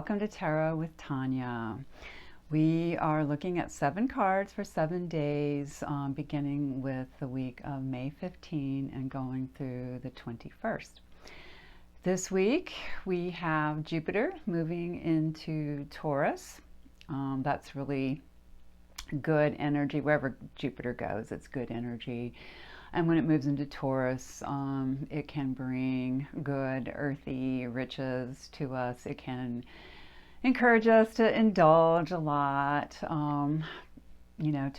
welcome to Tarot with Tanya. We are looking at 7 cards for 7 days, beginning with the week of May 15 and going through the 21st. This week we have Jupiter moving into Taurus. That's really good energy. Wherever Jupiter goes, it's good energy. And when it moves into Taurus, it can bring good, earthy riches to us. It can encourage us to indulge a lot, to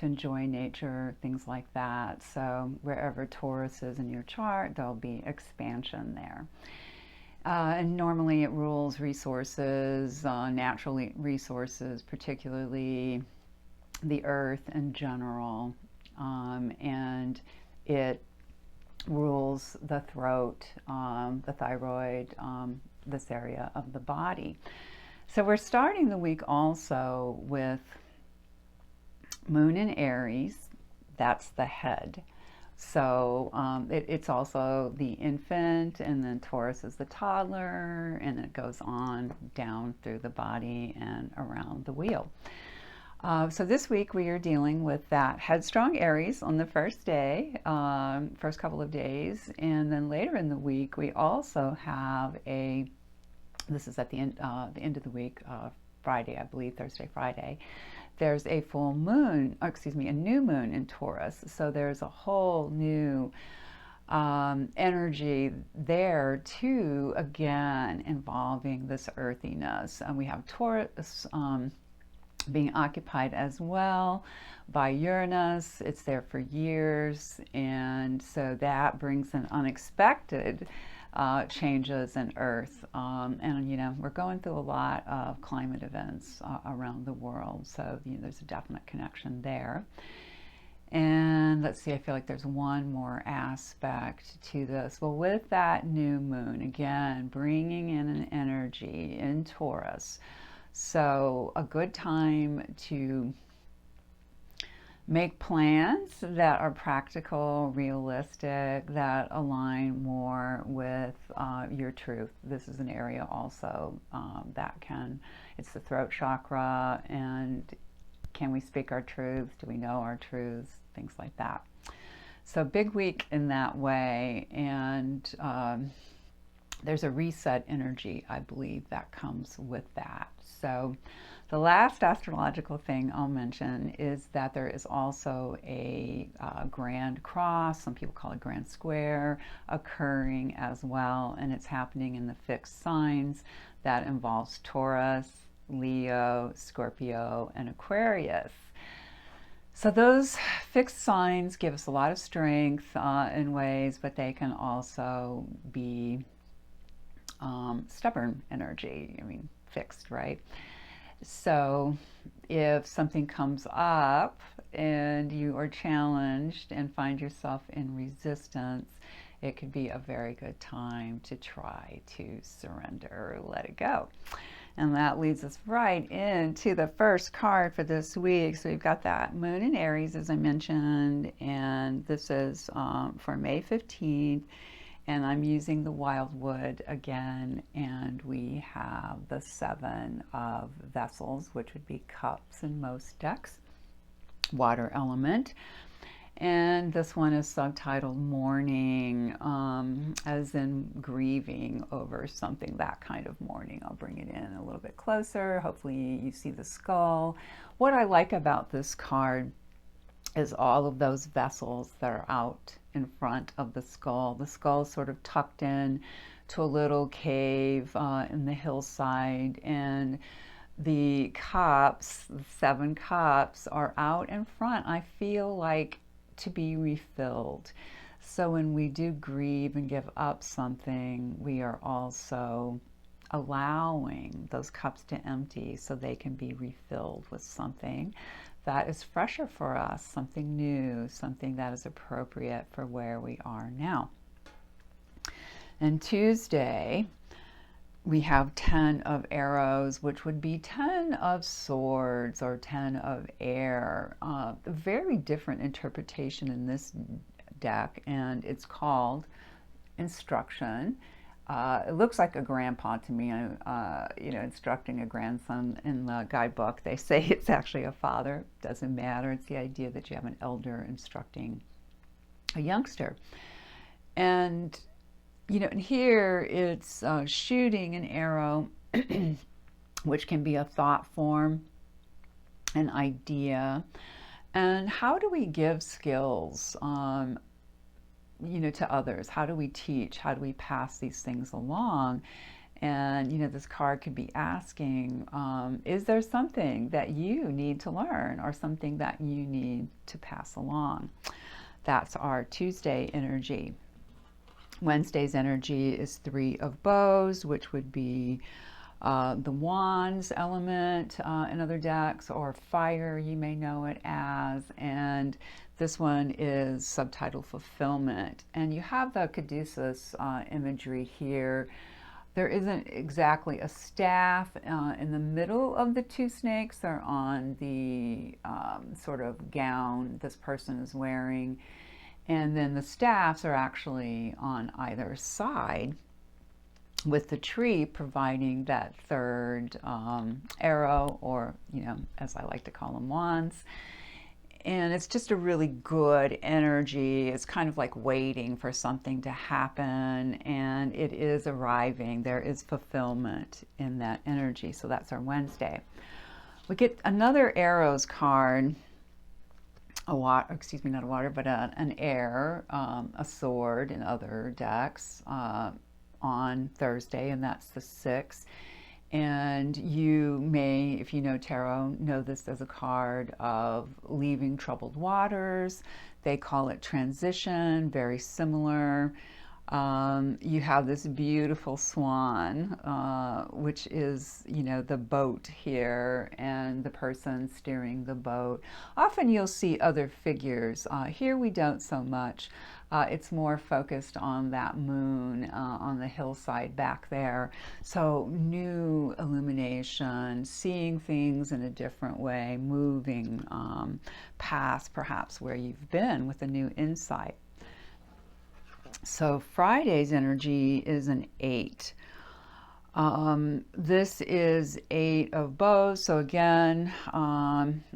enjoy nature, things like that. So wherever Taurus is in your chart, there'll be expansion there. And normally it rules resources, natural resources, particularly the earth in general. And it rules the throat, the thyroid, this area of the body. So we're starting the week also with Moon in Aries. That's the head. So it's also the infant, and then Taurus is the toddler, and it goes on down through the body and around the wheel. So this week we are dealing with that headstrong Aries on the first day, first couple of days, and then later in the week we also have this is at the end of the week, Friday, I believe, Thursday, Friday. There's a full moon, a new moon in Taurus. So there's a whole new energy there too, again, involving this earthiness. And we have Taurus being occupied as well by Uranus. It's there for years, and so that brings an unexpected changes in Earth. And we're going through a lot of climate events around the world, so there's a definite connection there. And let's see, I feel like there's one more aspect to this. Well, with that new moon, again, bringing in an energy in Taurus. So a good time to make plans that are practical, realistic, that align more with your truth. This is an area also it's the throat chakra, and can we speak our truths? Do we know our truths? Things like that. So big week in that way, and there's a reset energy, I believe, that comes with that. So the last astrological thing I'll mention is that there is also a grand cross, some people call it grand square, occurring as well, and it's happening in the fixed signs that involves Taurus, Leo, Scorpio, and Aquarius. So those fixed signs give us a lot of strength in ways, but they can also be stubborn energy. Fixed, right? So if something comes up and you are challenged and find yourself in resistance, it could be a very good time to try to surrender or let it go. And that leads us right into the first card for this week. So we've got that Moon in Aries, as I mentioned, and this is for May 15th. And I'm using the Wildwood again, and we have the 7 of vessels, which would be cups in most decks, water element. And this one is subtitled Mourning, as in grieving over something, that kind of mourning. I'll bring it in a little bit closer. Hopefully you see the skull. What I like about this card is all of those vessels that are out in front of the skull. The skull is sort of tucked in to a little cave in the hillside, and the cups, the 7 cups, are out in front. I feel like to be refilled. So when we do grieve and give up something, we are also allowing those cups to empty so they can be refilled with something that is fresher for us, something new, something that is appropriate for where we are now. And Tuesday, we have 10 of arrows, which would be 10 of swords or 10 of air. A very different interpretation in this deck, and it's called instruction. it looks like a grandpa to me, instructing a grandson in the guidebook. They say it's actually a father. Doesn't matter. It's the idea that you have an elder instructing a youngster. And, and here it's shooting an arrow, which can be a thought form, an idea. And how do we give skills, to others? How do we teach? How do we pass these things along? And, this card could be asking, is there something that you need to learn or something that you need to pass along? That's our Tuesday energy. Wednesday's energy is Three of Bows, which would be the Wands element in other decks, or fire, you may know it as. And this one is subtitled Fulfillment. And you have the Caduceus imagery here. There isn't exactly a staff in the middle of the two snakes. They're on the sort of gown this person is wearing. And then the staffs are actually on either side, with the tree providing that third arrow, or, as I like to call them, wands. And it's just a really good energy. It's kind of like waiting for something to happen, and it is arriving. There is fulfillment in that energy. So that's our Wednesday. We get another arrows card, not a water, but an air, a sword in other decks on Thursday, and that's the 6th. And you may, if you know tarot, know this as a card of leaving troubled waters. They call it transition, very similar. You have this beautiful swan, which is, the boat here, and the person steering the boat. Often you'll see other figures. Here we don't so much. It's more focused on that moon on the hillside back there. So new illumination, seeing things in a different way, moving past perhaps where you've been with a new insight. So Friday's energy is an 8. This is 8 of bows. So again,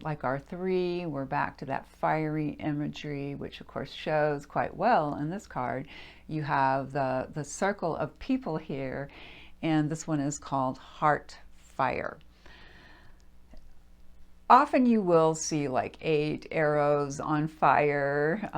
like our 3, we're back to that fiery imagery, which of course shows quite well in this card. You have the circle of people here, and this one is called Heart Fire. Often you will see like 8 arrows on fire,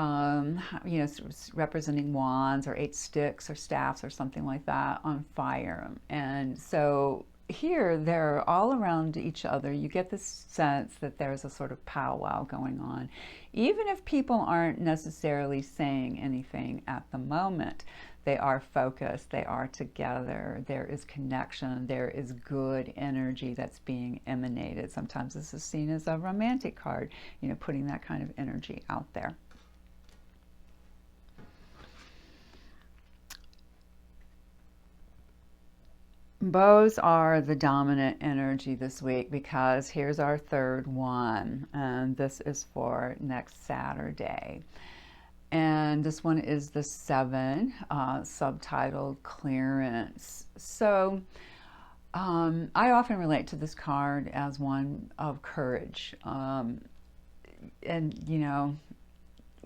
representing wands, or 8 sticks or staffs or something like that on fire. And so here they're all around each other. You get this sense that there's a sort of powwow going on, even if people aren't necessarily saying anything at the moment. They are focused, they are together, there is connection, there is good energy that's being emanated. Sometimes this is seen as a romantic card, putting that kind of energy out there. Bows are the dominant energy this week, because here's our third one, and this is for next Saturday. And this one is the 7, subtitled Clearance. So I often relate to this card as one of courage. And,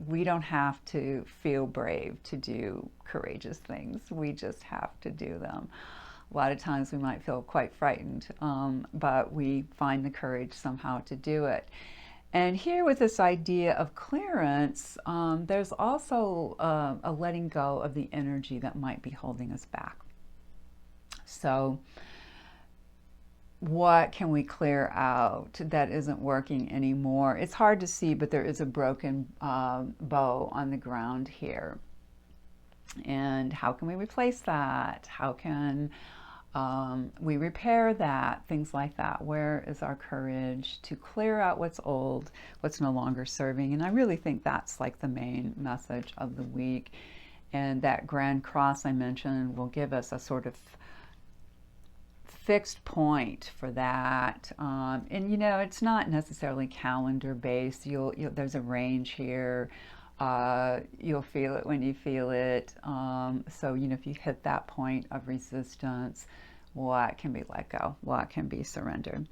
we don't have to feel brave to do courageous things. We just have to do them. A lot of times we might feel quite frightened, but we find the courage somehow to do it. And here with this idea of clearance, there's also a letting go of the energy that might be holding us back. So what can we clear out that isn't working anymore? It's hard to see, but there is a broken bow on the ground here. And how can we replace that? How can we repair that? Things like that. Where is our courage to clear out what's old, what's no longer serving? And I really think that's like the main message of the week. And that Grand Cross I mentioned will give us a sort of fixed point for that. And it's not necessarily calendar based. There's a range here You'll feel it when you feel it. So, if you hit that point of resistance, what can be let go? What can be surrendered?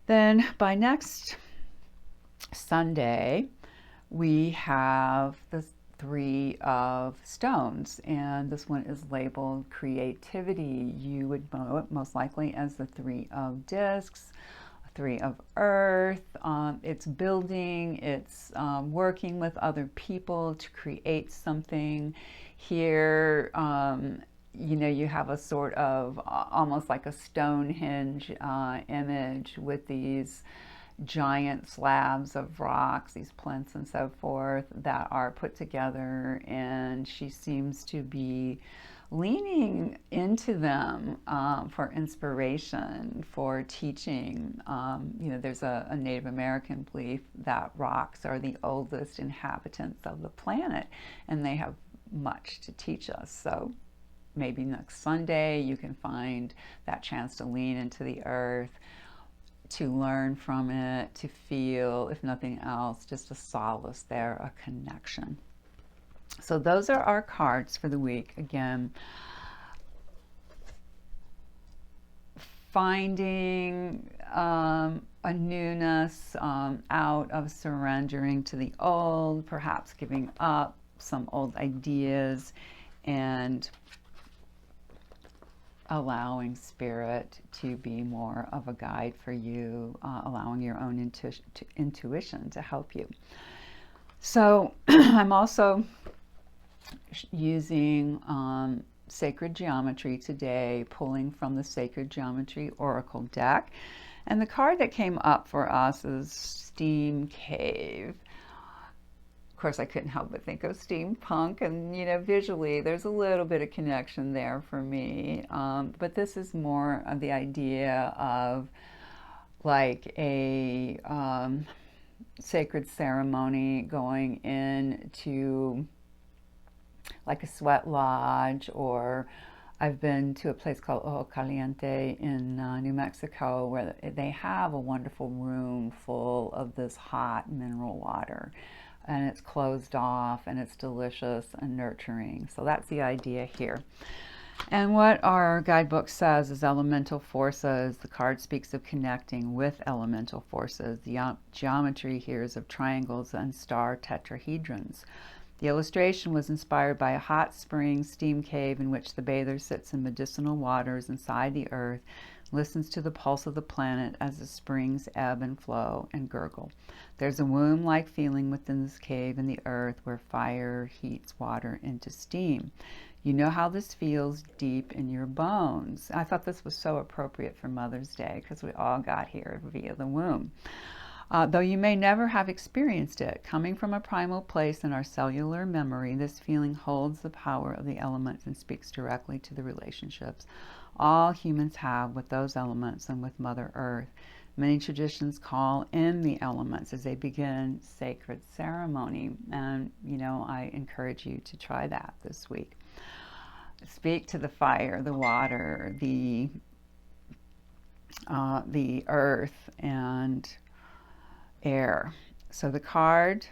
Then by next Sunday, we have the Three of Stones, and this one is labeled creativity. You would know it most likely as the Three of Discs, Three of Earth. It's building, it's working with other people to create something. Here, you have a sort of almost like a Stonehenge image with these giant slabs of rocks, these plinths and so forth, that are put together, and she seems to be leaning into them for inspiration, for teaching. There's a Native American belief that rocks are the oldest inhabitants of the planet, and they have much to teach us. So maybe next Sunday you can find that chance to lean into the earth, to learn from it, to feel, if nothing else, just a solace there, a connection. So those are our cards for the week. Again, finding a newness out of surrendering to the old, perhaps giving up some old ideas, and allowing spirit to be more of a guide for you, allowing your own intuition to help you. So I'm also using sacred geometry today, pulling from the Sacred Geometry Oracle deck. And the card that came up for us is Steam Cave. Of course, I couldn't help but think of steampunk, and visually there's a little bit of connection there for me. But this is more of the idea of like a sacred ceremony, going into like a sweat lodge, or I've been to a place called Ojo Caliente in New Mexico, where they have a wonderful room full of this hot mineral water. And it's closed off, and it's delicious and nurturing. So that's the idea here. And what our guidebook says is elemental forces. The card speaks of connecting with elemental forces. The geometry here is of triangles and star tetrahedrons. The illustration was inspired by a hot spring steam cave in which the bather sits in medicinal waters inside the earth, listens to the pulse of the planet as the springs ebb and flow and gurgle. There's a womb-like feeling within this cave in the earth where fire heats water into steam. You know how this feels deep in your bones. I thought this was so appropriate for Mother's Day because we all got here via the womb. Though you may never have experienced it, coming from a primal place in our cellular memory, this feeling holds the power of the elements and speaks directly to the relationships all humans have with those elements and with Mother Earth. Many traditions call in the elements as they begin sacred ceremony, and I encourage you to try that this week. Speak to the fire, the water, the earth, and air. So the card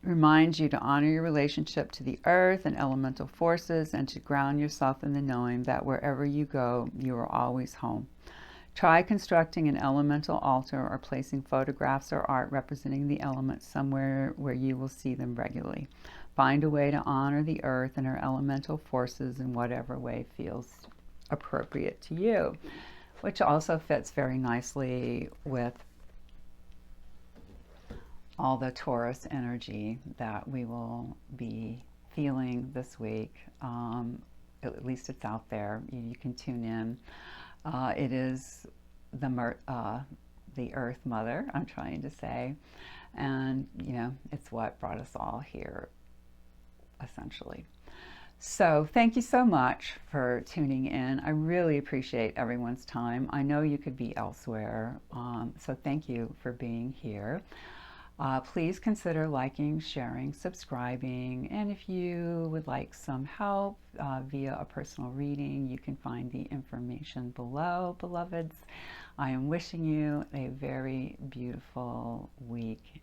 reminds you to honor your relationship to the earth and elemental forces, and to ground yourself in the knowing that wherever you go, you are always home. Try constructing an elemental altar or placing photographs or art representing the elements somewhere where you will see them regularly. Find a way to honor the earth and her elemental forces in whatever way feels appropriate to you, which also fits very nicely with all the Taurus energy that we will be feeling this week. At least it's out there. You can tune in. It is the Earth Mother, I'm trying to say. And, it's what brought us all here, essentially. So thank you so much for tuning in. I really appreciate everyone's time. I know you could be elsewhere, so thank you for being here. Please consider liking, sharing, subscribing, and if you would like some help via a personal reading, you can find the information below, beloveds. I am wishing you a very beautiful week